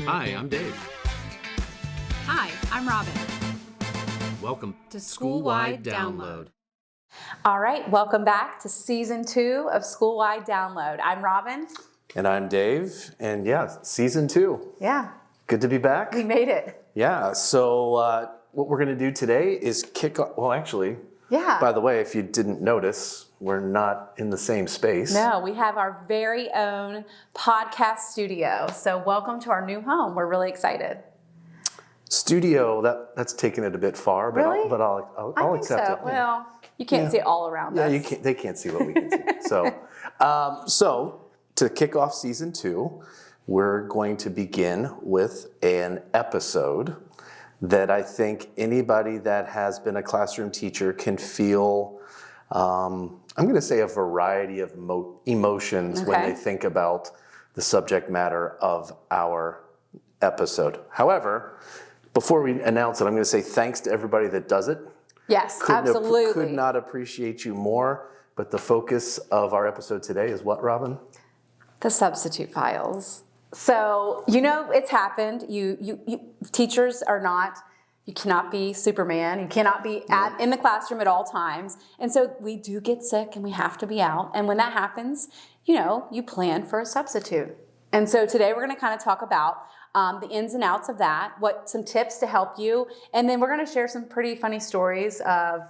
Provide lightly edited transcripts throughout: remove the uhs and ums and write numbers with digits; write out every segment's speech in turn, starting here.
Hi, I'm Dave. Hi, I'm Robin. Welcome to Schoolwide Download. All right, welcome back to Season 2 of Schoolwide Download. I'm Robin. And I'm Dave. And yeah, Season 2. Yeah. Good to be back. We made it. Yeah, so what we're going to do today is kick off. Well, actually, by the way, if you didn't notice, we're not in the same space. No, we have our very own podcast studio. So welcome to our new home. We're really excited. Studio, that's taking it a bit far, but Really? I'll accept so. it. Well, you can't see it all around us. Yeah, they can't see what we can see. So to kick off Season 2, we're going to begin with an episode that I think anybody that has been a classroom teacher can feel, I'm going to say a variety of emotions when they think about the subject matter of our episode. However, before we announce it, I'm going to say thanks to everybody that does it. Yes, absolutely. Could not appreciate you more, but the focus of our episode today is what, Robin? The substitute files. So, it's happened. You teachers are not, you cannot be Superman. You cannot be in the classroom at all times. And so we do get sick and we have to be out. And when that happens, you plan for a substitute. And so today we're going to kind of talk about the ins and outs of that, some tips to help you. And then we're going to share some pretty funny stories of,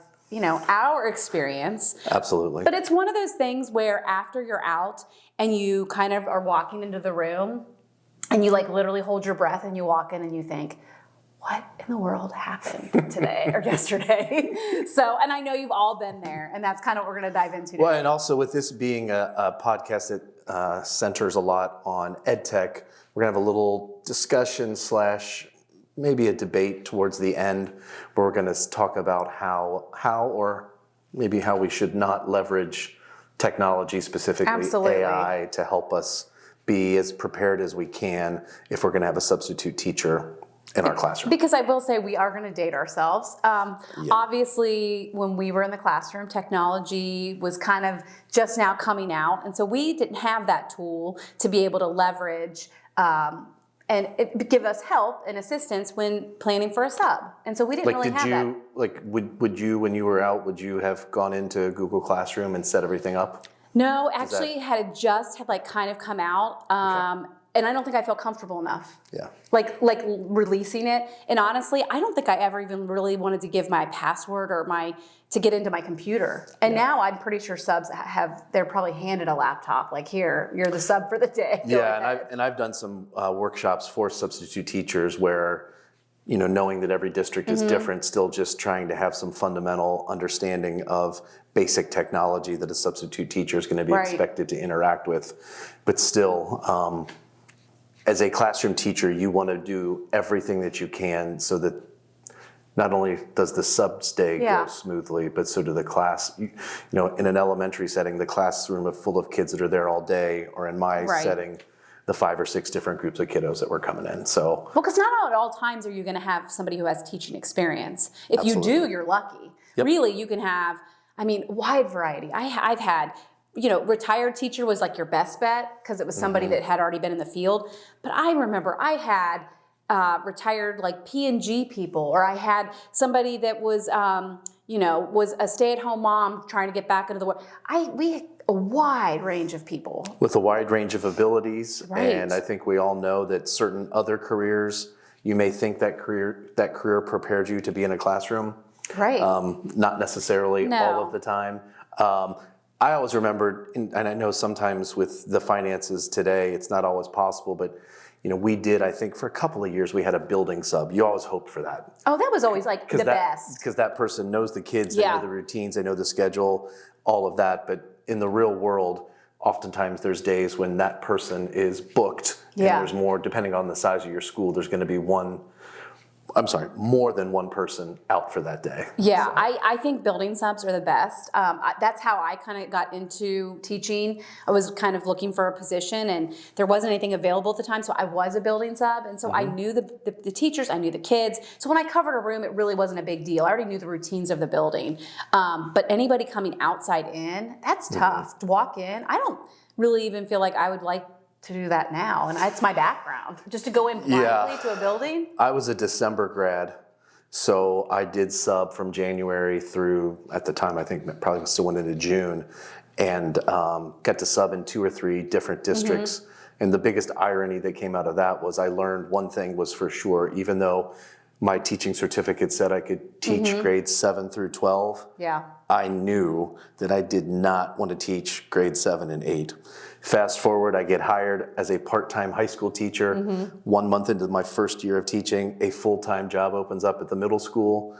our experience. Absolutely. But it's one of those things where after you're out and you kind of are walking into the room and you literally hold your breath and you walk in and you think, what in the world happened today or yesterday? So, and I know you've all been there, and that's kind of what we're going to dive into today. Well, and also with this being a podcast that centers a lot on ed tech, we're going to have a little discussion / maybe a debate towards the end where we're going to talk about how or maybe how we should not leverage technology, specifically AI, to help us be as prepared as we can if we're going to have a substitute teacher in our classroom. Because I will say we are going to date ourselves. Obviously, when we were in the classroom, technology was kind of just now coming out. And so we didn't have that tool to be able to leverage and give us help and assistance when planning for a sub. And so we didn't really have that. Would you, when you were out, would you have gone into Google Classroom and set everything up? No, actually had kind of come out. And I don't think I felt comfortable enough. Yeah. Like releasing it. And honestly, I don't think I ever even really wanted to give my password or to get into my computer. And now I'm pretty sure subs they're probably handed a laptop. Like, here, you're the sub for the day. Yeah, and I've done some workshops for substitute teachers where, knowing that every district is different, still just trying to have some fundamental understanding of basic technology that a substitute teacher is going to be expected to interact with. But still, as a classroom teacher, you want to do everything that you can so that not only does the subs day go smoothly, but so do the class. In an elementary setting, the classroom is full of kids that are there all day, or in my setting, the 5 or 6 different groups of kiddos that were coming in. So, well, because not at all times are you going to have somebody who has teaching experience. If you do, you're lucky. Yep. Really, you can have, wide variety. I've had, retired teacher was like your best bet because it was somebody that had already been in the field. But I remember I had retired P&G people, or I had somebody that was, was a stay-at-home mom trying to get back into the work. We had a wide range of people. With a wide range of abilities. Right. And I think we all know that certain other careers, you may think that career prepared you to be in a classroom. Right. Not necessarily all of the time. I always remembered, and I know sometimes with the finances today, it's not always possible, but we did, I think for a couple of years, we had a building sub. You always hoped for that. Oh, that was always the best. Because that person knows the kids, they know the routines, they know the schedule, all of that. But in the real world, oftentimes there's days when that person is booked. And there's more, depending on the size of your school, there's going to be more than one person out for that day. Yeah, so. I think building subs are the best. That's how I kind of got into teaching. I was kind of looking for a position and there wasn't anything available at the time, so I was a building sub. And so I knew the teachers, I knew the kids. So when I covered a room, it really wasn't a big deal. I already knew the routines of the building. But anybody coming outside in, that's tough. To walk in, I don't really even feel like I would like to do that now, and it's my background. Just to go in quietly to a building. I was a December grad, so I did sub from January through, at the time, I think probably still went into June, and got to sub in 2 or 3 different districts. And the biggest irony that came out of that was I learned one thing was for sure, even though my teaching certificate said I could teach grades 7 through 12, I knew that I did not want to teach grades 7 and 8. Fast forward, I get hired as a part-time high school teacher. 1 month into my first year of teaching, a full-time job opens up at the middle school.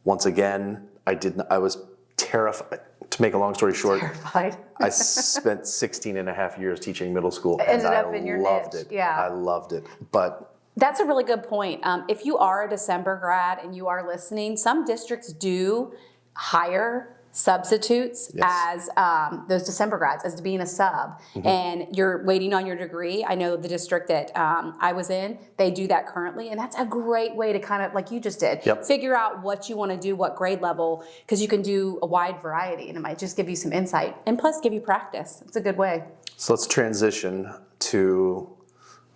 Once again, I was terrified. To make a long story short, I spent 16 and a half years teaching middle school, and I loved it. I loved it. But that's a really good point. If you are a December grad and you are listening, some districts do hire substitutes as those December grads as being a sub, and you're waiting on your degree. I know the district that I was in, they do that currently, and that's a great way to kind of, like you just did, figure out what you want to do, what grade level, because you can do a wide variety, and it might just give you some insight, and plus give you practice. It's a good way. So let's transition to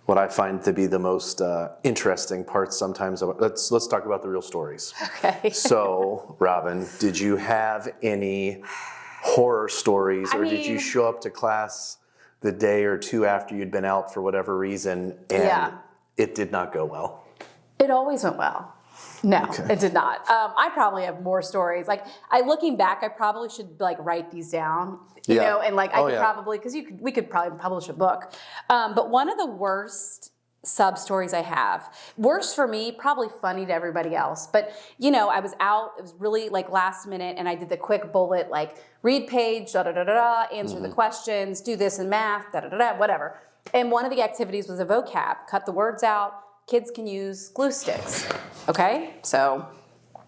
what I find to be the most interesting parts sometimes. Let's talk about the real stories. Okay. So, Robin, did you have any horror stories, or did you show up to class the day or two after you'd been out for whatever reason and it did not go well? It always went well. No, it did not. I probably have more stories. Like, looking back, I probably should write these down, you know, and I could probably, because we could probably publish a book. But one of the worst sub stories I have, worse for me, probably funny to everybody else. But, you know, I was out, it was really last minute, and I did the quick bullet, read page, answer the questions, do this in math, whatever. And one of the activities was a vocab, cut the words out. Kids can use glue sticks, okay? So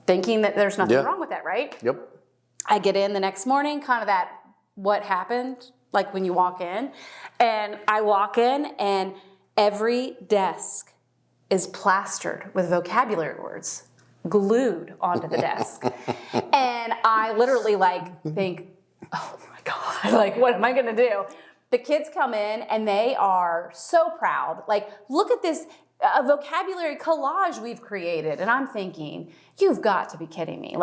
thinking that there's nothing wrong with that, right? Yep. I get in the next morning, kind of that what happened, when you walk in. And I walk in and every desk is plastered with vocabulary words, glued onto the desk. And I literally think, oh my God, what am I gonna do? The kids come in and they are so proud. Look at this a vocabulary collage we've created. And I'm thinking, you've got to be kidding me.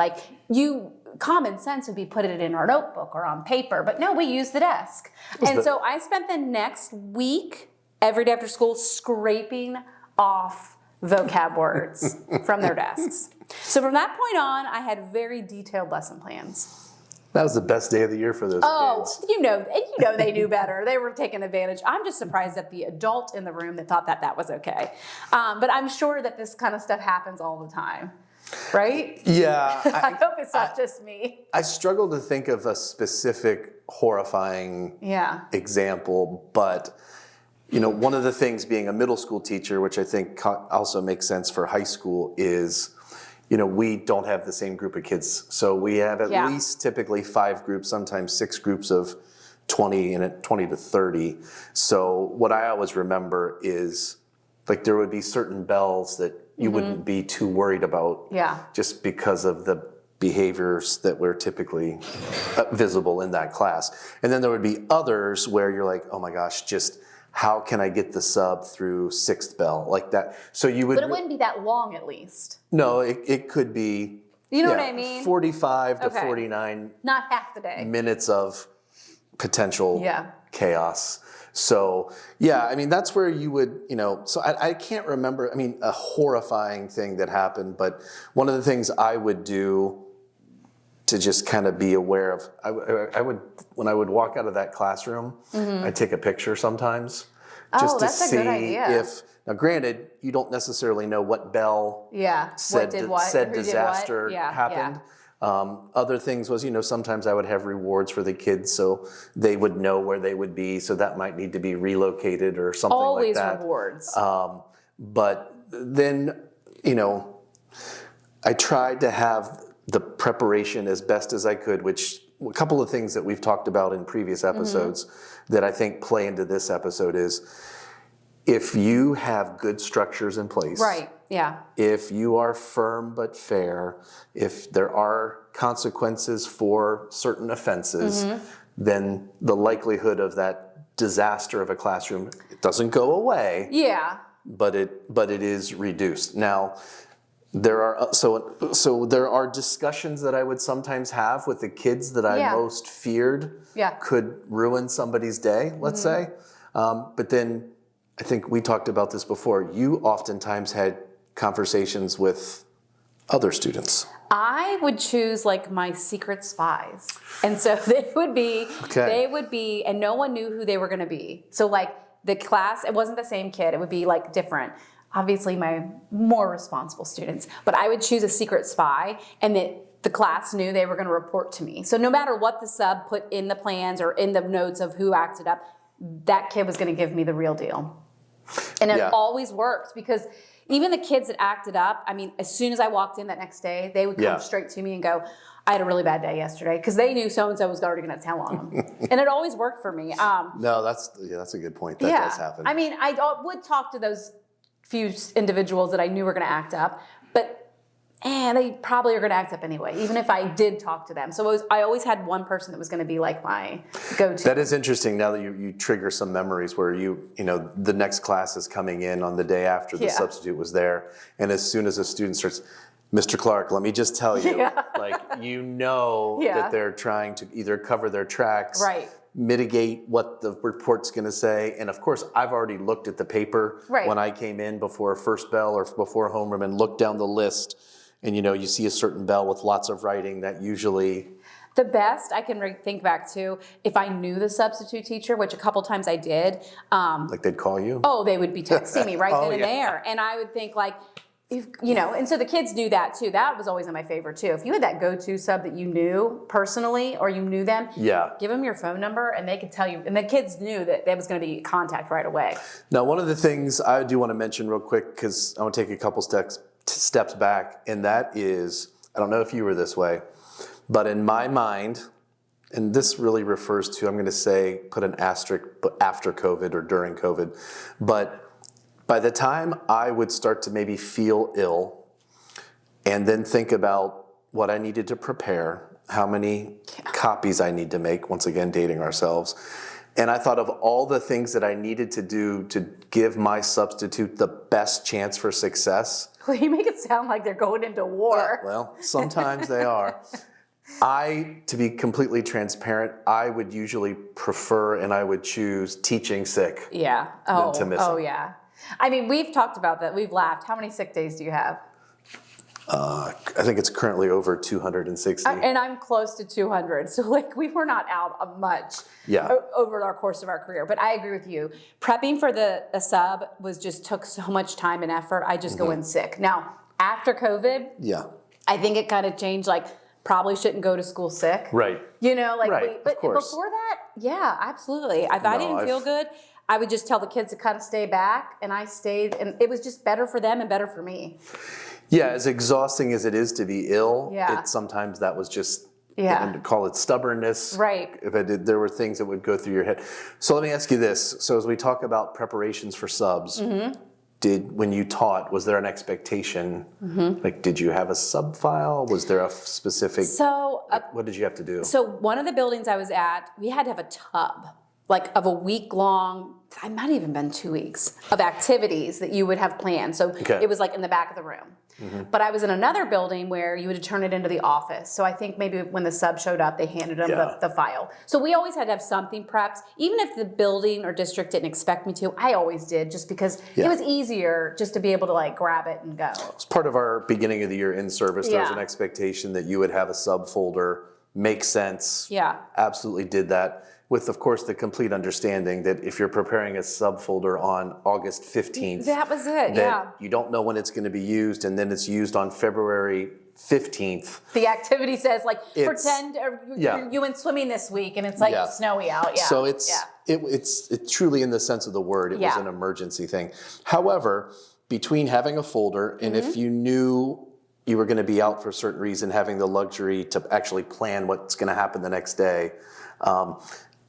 Common sense would be put it in our notebook or on paper, but no, we use the desk. And so I spent the next week, every day after school, scraping off vocab words from their desks. So from that point on, I had very detailed lesson plans. That was the best day of the year for those kids. You know they knew better. They were taking advantage. I'm just surprised at the adult in the room that thought that was okay. But I'm sure that this kind of stuff happens all the time, right? Yeah. I hope it's not just me. I struggle to think of a specific horrifying example, but one of the things being a middle school teacher, which I think also makes sense for high school, is we don't have the same group of kids. So we have at least typically 5 groups, sometimes 6 groups of 20 and 20 to 30. So what I always remember is there would be certain bells that you wouldn't be too worried about just because of the behaviors that were typically visible in that class. And then there would be others where you're like, oh my gosh, just how can I get the sub through 6th bell, like that? So you would. But it wouldn't be that long, at least. No, it could be. You know what I mean? 45 to 49. Not half the day. Minutes of potential chaos. So that's where you would, So I can't remember. A horrifying thing that happened, but one of the things I would do to just kind of be aware of, I would when I would walk out of that classroom, I'd take a picture sometimes, just to see if. Now, granted, you don't necessarily know what bell said disaster happened. Other things was, sometimes I would have rewards for the kids, so they would know where they would be. So that might need to be relocated or something like that. Always rewards. But then, I tried to have the preparation as best as I could, which a couple of things that we've talked about in previous episodes that I think play into this episode is if you have good structures in place. Right, yeah. If you are firm but fair, if there are consequences for certain offenses, then the likelihood of that disaster of a classroom doesn't go away, Yeah. but it is reduced. Now, there are discussions that I would sometimes have with the kids that I Yeah. most feared could ruin somebody's day, let's say. But then I think we talked about this before. You oftentimes had conversations with other students. I would choose like my secret spies. And so they would be, and no one knew who they were going to be. So like the class, it wasn't the same kid. It would be like different. Obviously my more responsible students, but I would choose a secret spy and that the class knew they were going to report to me. So no matter what the sub put in the plans or in the notes of who acted up, that kid was going to give me the real deal. And it always worked because even the kids that acted up, I mean, as soon as I walked in that next day, they would come straight to me and go, I had a really bad day yesterday, because they knew so-and-so was already going to tell on them. And it always worked for me. No, that's a good point. That does happen. I mean, I would talk to those few individuals that I knew were going to act up, but they probably are going to act up anyway, even if I did talk to them. So I always had one person that was going to be like my go-to. That is interesting. Now that you trigger some memories where you know the next class is coming in on the day after the substitute was there, and as soon as a student starts, Mr. Clark, let me just tell you, that they're trying to either cover their tracks, mitigate what the report's going to say. And of course, I've already looked at the paper when I came in before first bell or before homeroom and looked down the list. And you see a certain bell with lots of writing that usually... The best I can think back to, if I knew the substitute teacher, which a couple times I did. Like they'd call you? Oh, they would be texting me right then and there. And I would think like, and so the kids knew that too. That was always my favorite too. If you had that go-to sub that you knew personally or you knew them, give them your phone number and they could tell you. And the kids knew that there was going to be contact right away. Now, one of the things I do want to mention real quick, because I want to take a couple steps back, and that is, I don't know if you were this way, but in my mind, and this really refers to, I'm going to say, put an asterisk, but after COVID or during COVID, but by the time I would start to maybe feel ill and then think about what I needed to prepare, how many copies I need to make, once again, dating ourselves, and I thought of all the things that I needed to do to give my substitute the best chance for success. Well, you make it sound like they're going into war. Well, sometimes they are. To be completely transparent, I would usually prefer and I would choose teaching sick than to missing. Oh, yeah. I mean, we've talked about that. We've laughed. How many sick days do you have? I think it's currently over 260. And I'm close to 200. So like we were not out much over our course of our career. But I agree with you. Prepping for the sub took so much time and effort. I just go in sick. Now, after COVID, I think it kind of changed, like probably shouldn't go to school sick. Right. But before that, absolutely. If I didn't feel good, I would just tell the kids to kind of stay back, and I stayed, and it was just better for them and better for me. Yeah, as exhausting as it is to be ill, sometimes that was just, and call it stubbornness. Right. There were things that would go through your head. So let me ask you this. So as we talk about preparations for subs, when you taught, was there an expectation? Like, did you have a sub file? Was there a specific, what did you have to do? So one of the buildings I was at, we had to have a tub, like of a week long, it might have even been 2 weeks, of activities that you would have planned. So it was like in the back of the room. But I was in another building where you would turn it into the office. So I think maybe when the sub showed up, they handed them the file. So we always had to have something prepped. Even if the building or district didn't expect me to, I always did, just because it was easier just to be able to like grab it and go. It's part of our beginning of the year in service. There was an expectation that you would have a sub folder. Makes sense. Absolutely did that. With, of course, the complete understanding that if you're preparing a subfolder on August 15th, that was it, you don't know when it's going to be used, and then it's used on February 15th. The activity says, like, pretend you went swimming this week, and it's like snowy out. So it's truly, in the sense of the word, it was an emergency thing. However, between having a folder and if you knew you were going to be out for a certain reason, having the luxury to actually plan what's going to happen the next day,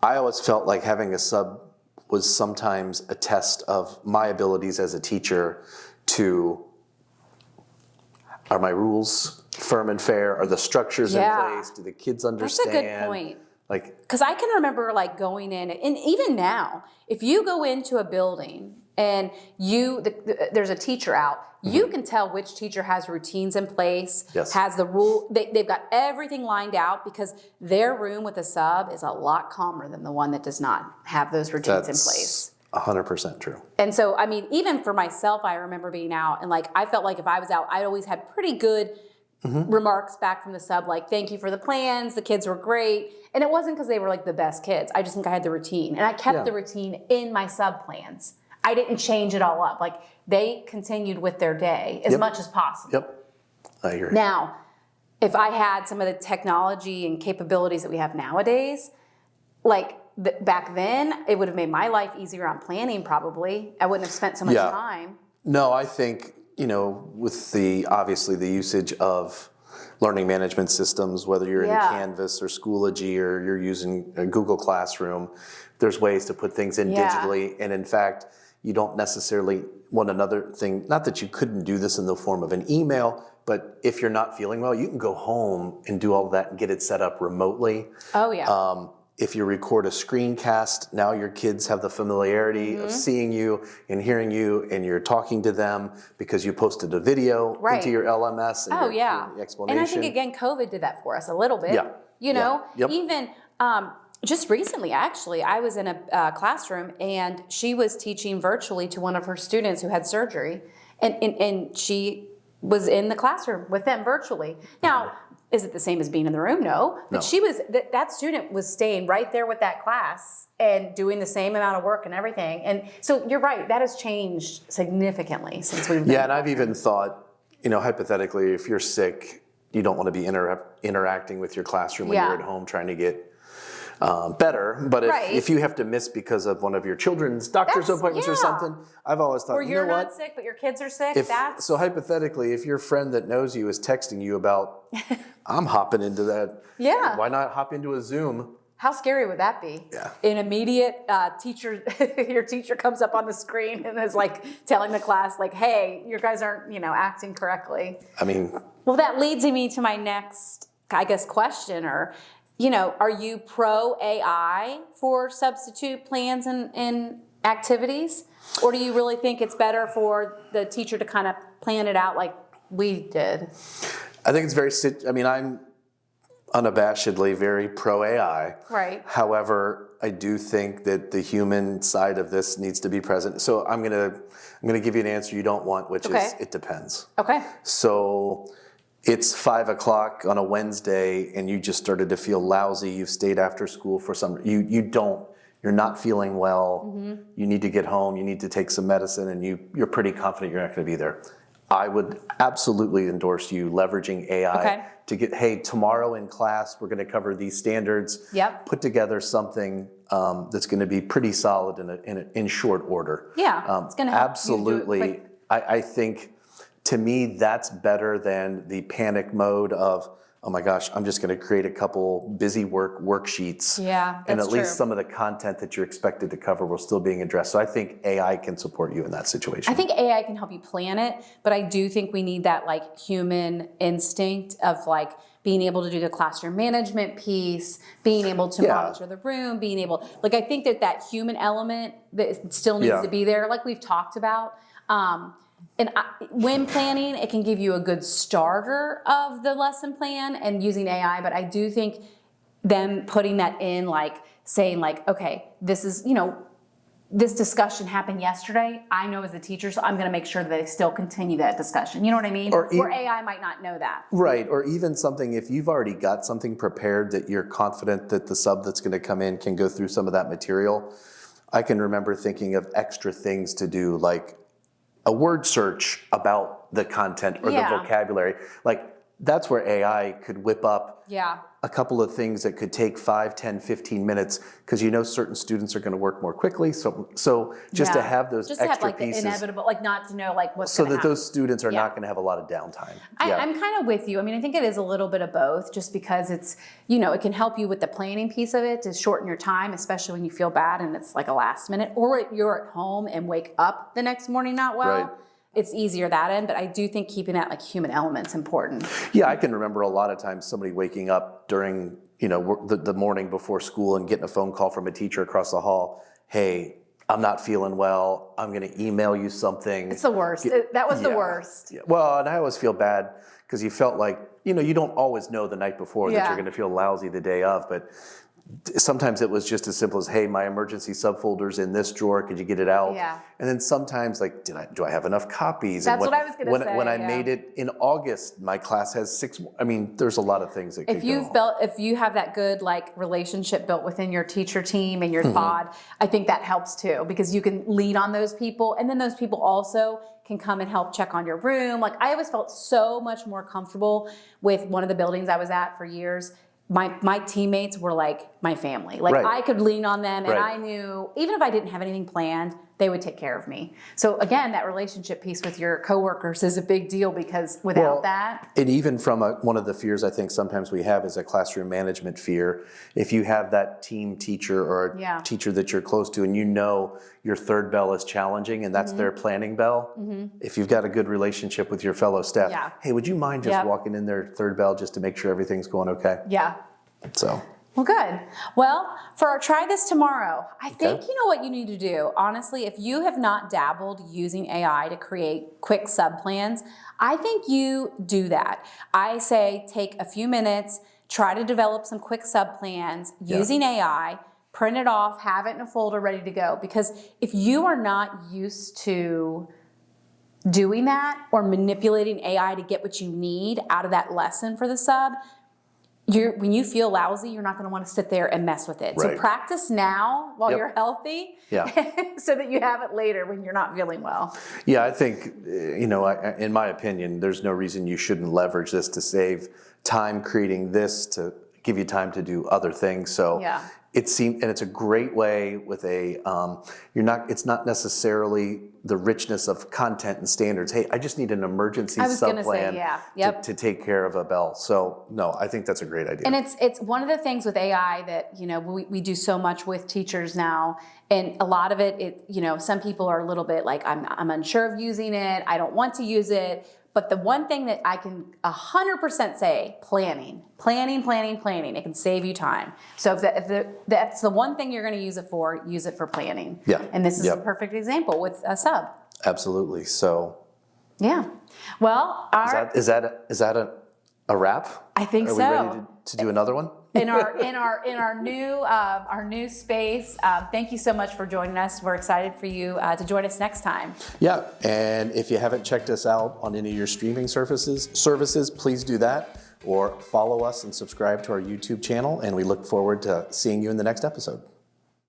I always felt like having a sub was sometimes a test of my abilities as a teacher to, are my rules firm and fair? Are the structures in place? Do the kids understand? That's a good point. Like, because I can remember like going in, and even now, if you go into a building and there's a teacher out, you can tell which teacher has routines in place, Yes. has the rule. They've got everything lined out because their room with a sub is a lot calmer than the one that does not have those routines in place. 100% true. And so, I mean, even for myself, I remember being out and like, I felt like if I was out, I always had pretty good remarks back from the sub, like, thank you for the plans. The kids were great. And it wasn't because they were like the best kids. I just think I had the routine, and I kept the routine in my sub plans. I didn't change it all up. Like, they continued with their day as much as possible. Yep, I agree. Now, if I had some of the technology and capabilities that we have nowadays, like back then, it would have made my life easier on planning probably. I wouldn't have spent so much time. No, I think, with obviously the usage of learning management systems, whether you're in Canvas or Schoology or you're using a Google Classroom, there's ways to put things in digitally. And in fact, you don't necessarily want another thing, not that you couldn't do this in the form of an email, but if you're not feeling well, you can go home and do all that and get it set up remotely. Oh, yeah. If you record a screencast, now your kids have the familiarity of seeing you and hearing you, and you're talking to them because you posted a video into your LMS and your explanation. And I think, again, COVID did that for us a little bit. Even just recently, actually, I was in a classroom, and she was teaching virtually to one of her students who had surgery, and she was in the classroom with them virtually. Now, is it the same as being in the room? No. But she was, that student was staying right there with that class and doing the same amount of work and everything. And so you're right, that has changed significantly since we've been. Yeah, and I've even thought, hypothetically, if you're sick, you don't want to be interacting with your classroom when you're at home trying to get better. But if you have to miss because of one of your children's doctor's appointments or something, I've always thought, or you're not sick, but your kids are sick. So hypothetically, if your friend that knows you is texting you about, I'm hopping into that. Yeah. Why not hop into a Zoom? How scary would that be? Yeah. An immediate your teacher comes up on the screen and is like telling the class, like, hey, you guys aren't, acting correctly. I mean. Well, that leads me to my next, I guess, question, or, are you pro AI for substitute plans and activities? Or do you really think it's better for the teacher to kind of plan it out like we did? I think it's I'm unabashedly very pro AI. Right. However, I do think that the human side of this needs to be present. So I'm gonna give you an answer you don't want, which is it depends. Okay. So it's 5 o'clock on a Wednesday and you just started to feel lousy. You've stayed after school for you're not feeling well. You need to get home. You need to take some medicine, and you're pretty confident you're not going to be there. I would absolutely endorse you leveraging AI to get, hey, tomorrow in class, we're going to cover these standards. Yep. Put together something that's going to be pretty solid in short order. Yeah, it's going to help absolutely. You do it quick. I think, to me, that's better than the panic mode of, oh my gosh, I'm just going to create a couple busy worksheets. Yeah, that's and at true. least some of the content that you're expected to cover will still being addressed. So I think AI can support you in that situation. I think AI can help you plan it, but I do think we need that like human instinct of like being able to do the classroom management piece, being able to monitor the room, being able, like I think that human element that still needs to be there, like we've talked about. When planning, it can give you a good starter of the lesson plan and using AI, but I do think them putting that in, like saying like, okay, this is, this discussion happened yesterday. I know as a teacher, so I'm going to make sure that they still continue that discussion. You know what I mean? Where AI might not know that. Right, or even something, if you've already got something prepared that you're confident that the sub that's going to come in can go through some of that material. I can remember thinking of extra things to do, like a word search about the content or the vocabulary. Like that's where AI could whip up a couple of things that could take 5, 10, 15 minutes because certain students are going to work more quickly. So just to have those just extra to have like pieces. The inevitable, like not to know like what's so going to that happen. those students are not going to have a lot of downtime. I'm kind of with you. I mean, I think it is a little bit of both just because it's, it can help you with the planning piece of it to shorten your time, especially when you feel bad and it's like a last minute, or you're at home and wake up the next morning not well. Right. It's easier that end, but I do think keeping that like human element's important. Yeah, I can remember a lot of times somebody waking up during the morning before school and getting a phone call from a teacher across the hall, hey, I'm not feeling well, I'm going to email you something. It's the worst. That was the worst. Yeah. Well, and I always feel bad because you felt like, you don't always know the night before that you're going to feel lousy the day of, but sometimes it was just as simple as, hey, my emergency subfolder's in this drawer, could you get it out? Yeah. And then sometimes like, do I have enough copies? That's what I was going to say. When I made it in August, my class has 6, there's a lot of things that could go. If you have that good relationship built within your teacher team and your pod, I think that helps too, because you can lean on those people, and then those people also can come and help check on your room. Like, I always felt so much more comfortable with one of the buildings I was at for years. My teammates were like my family. Like, I could lean on them, and I knew even if I didn't have anything planned, they would take care of me. So again, that relationship piece with your coworkers is a big deal, because without that. And even from one of the fears I think sometimes we have is a classroom management fear. If you have that team teacher or a teacher that you're close to, and your third bell is challenging, and that's their planning bell, if you've got a good relationship with your fellow staff, hey, would you mind just walking in their third bell just to make sure everything's going okay? Yeah. So. Well, good. Well, for our Try This Tomorrow, I think you know what you need to do. Honestly, if you have not dabbled using AI to create quick sub-plans, I think you do that. I say take a few minutes, try to develop some quick sub-plans using AI, print it off, have it in a folder ready to go. Because if you are not used to doing that or manipulating AI to get what you need out of that lesson for the sub, when you feel lousy, you're not going to want to sit there and mess with it. So practice now while you're healthy, so that you have it later when you're not feeling well. Yeah, I think, in my opinion, there's no reason you shouldn't leverage this to save time creating this to give you time to do other things. So it's a great way with it's not necessarily the richness of content and standards. Hey, I just need an emergency sub-plan to take care of a bell. So no, I think that's a great idea. And it's one of the things with AI that, we do so much with teachers now, and a lot of it, some people are a little bit like, I'm unsure of using it, I don't want to use it. But the one thing that I can 100% say, planning. It can save you time. So if that's the one thing you're going to use it for planning. Yeah. And this is a perfect example with a sub. Absolutely. So. Yeah. Well, is that a wrap? I think so. Are we ready to do another one? in our new space. Thank you so much for joining us. We're excited for you to join us next time. Yeah, and if you haven't checked us out on any of your streaming services, please do that, or follow us and subscribe to our YouTube channel, and we look forward to seeing you in the next episode.